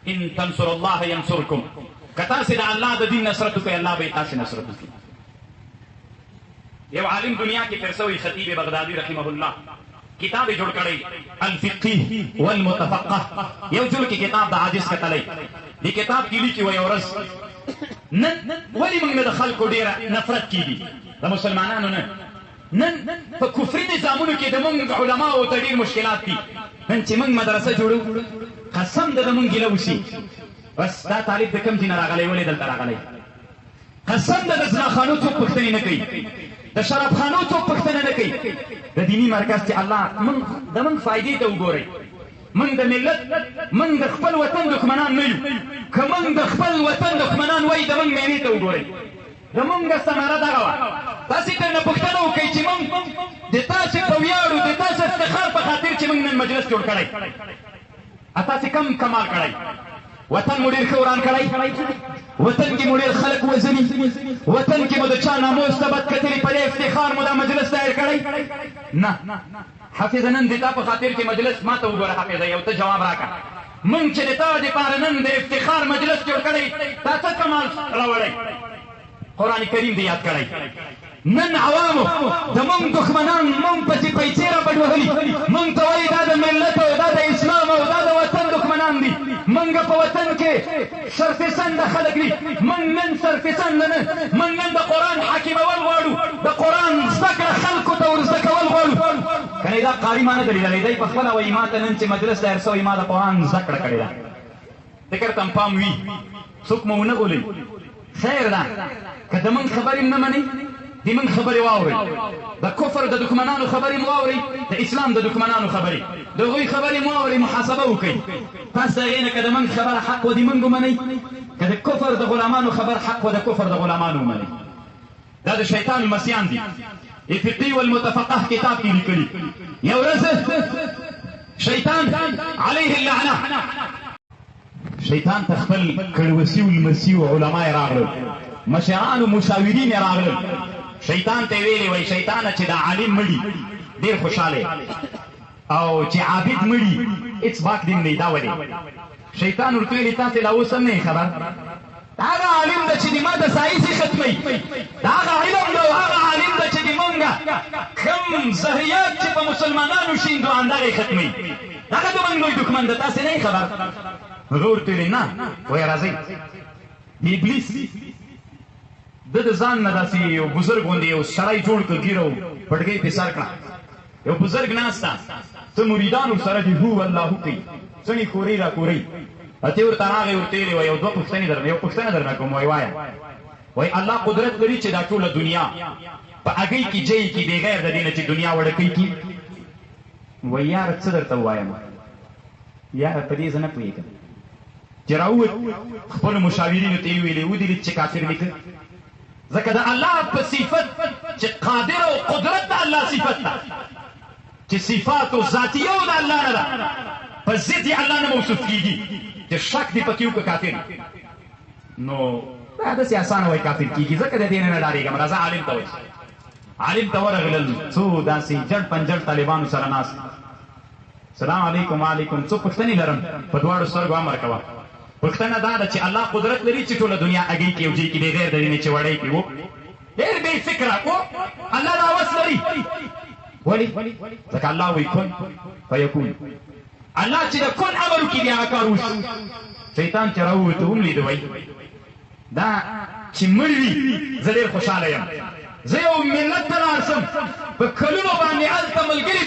ان تنصر الله ينصركم کتا سے دا اللہ دا دین نصرت کوي الله به تاسو نصرت کوي. یو عالم دنیا کې پرسوي خطیب بغدادي رحمه الله کتاب جوړ کړی الفقيه والمتفقه، یو جوړ کې کتاب د عاجز کتلې. دی کتاب کې لیکي وي اورس نن ولی موږ د خلکو ډیره نفرت کیږي د مسلمانانو نن په کفري نظامونو کې د موږ علماو ته ډیر مشکلات دي. نن چې موږ مدرسه جوړو قسم د موږ ګیله وشي بس دا طالب د کم دین راغلی ولې دلته راغلی، قسم د زناخانو څوک پوښتنې نه کوي، د شرابخانو څوک پوښتنه نه کوي. د دینی مرکز چې الله د موږ فائدې ته وګورئ. موږ د ملت موږ د خپل وطن دښمنان نه یو، که موږ د خپل وطن دښمنان وایي د موږ مېوې ته وګورئ. د موږ ثمره دغه وه. تاسې ترنه پوښتنه وکړئ چې موږ د تاسې په ویاړو د تاسې افتخار په خاطر چې موږ نن مجلس جوړ کړی تاسې کم کمال کړی. وطن مو ډېر ښه وران کړی، وطن کې مو ډېر خلک وژني، وطن کې مو د چا ناموس ته بد کتلي، په دې افتخار مو دا مجلس دایر کړی. نه حافظه نن د تا په خاطر چې مجلس ما ته وګوره حافظه یو ته جواب راکړه. موږ چې د تا دپاره نن د افتخار مجلس جوړ کړی تا څه کمال راوړی؟ قرآن کریم دې یاد کړی. نن عوامو د موږ دښمنان موږ پسې پیسې را بډ وهلي، موږ ته وایي دا د ملت او دا د اسلام او دا د وطن دښمنان دي. موږ په وطن کې سرفسنده خلک دي. موږ نن سرفسنده نه، موږ نن د قرآن حاکمول غواړو، د قرآن زده کړه خلکو ته ور زده کول غواړو. کنه دا قاري ما نه دی لیدلی، دی په خپله وایي ما ته نن چې مجلس دایر سوی ما د قرآن زده کړه کړې ده. فکر ته پام وي څوک مو ونه بولئ خیر ده. که د موږ خبرې نه منئ د موږ خبرې واورئ، د کفر د دښمنانو خبرې مو واورئ، د اسلام د دښمنانو خبرې د هغوی خبرې مو واورئ، محاسبه وکړئ. تاسو د هغې نه که د موږ خبره حق و د موږ ومنئ، که د کفر د غلامانو خبر حق و د کفر د غلامانو ومنئ. دا د شیطان المسیان دي. الفقيه والمتفقه کتاب کې لیکلي. یو ورځ شیطان علیه اللعنه شیطان ته خپل کړوسي المسیو علما یې راغلل، مشران و مشاورین یې راغلل. شیطان ته ویلې وای شیطانه چې دا عالم مړي ډېر خوشحاله او چې عابد مړي هېڅ باک دین دی. دا ولې؟ شیطان ورته ویلې تاسې لا اوس هم نه خبر؟ دا هغه عالم ده چې د ما د سایسې ختموي، دا هغه علم ده او هغه عالم ده چې د مونږ کوم زهریات چې په مسلمانانو شیندو همدغه یې ختموي. هغه د مونږ لوی دښمن ده، تاسې نه خبر؟ هغه ورته ویلې نه وایي راځئ د ابلیس د ځان نه داسې یو بزرګ غوندې یو سړی جوړ کړ، ګیره او پټکۍ پرې سر کړه. یو بزرګ ناسته څه مریدانو سره دې هو الله کوي څڼې کورې را کورې. ته ورته راغی ورته ویلې وایي یو دوه پوښتنې درنه یو پوښتنه درنه کوم وایي وایه. وایي الله قدرت لري چې دا ټوله دنیا په هګۍ کې جی کې بغیر د دې نه چې دنیا وړکۍ کي. وایي یاره څه درته ووایم یاره په دې زه نه پوهېږم. چې راووت خپلو مشاورینو ته یې ویلې ودلید چې کافر لیکه ځکه د الله په صفت چې قادر او قدرت د الله صفت ده چې صفات او ذاتیه د الله نه ده، په ضد یې الله نه موصوف کېږي. چې شک دې پکې وکړه کافر نو دا داسې اسانه وایي کافر کېږي. ځکه د دې نه ډارېږم. راځه عالم ته وایي. عالم ته ورغلل څو داسې جړ پنجړ طالبانو سره ناست. سلام علیکم وعلیکم. څو پوښتنې لرم په دواړو سترګو امر کوه. پوښتنه دا ده چې الله قدرت لري چې ټوله دنیا هګۍ کې او جۍ کې بغیر د دې نه چې وړی کړي. ډېر بې فکره الله دا وس لري. ولې؟ ځکه الله وایي کن فیکون. الله چې د کن امر وکړي بیا هغه کار وشي. شیطان چې راووته هم لیده وایي دا چې مړ وي زه ډېر خوشحاله یم. زه یو ملت ته لاړ شم په کلونو باندې هلته ملګري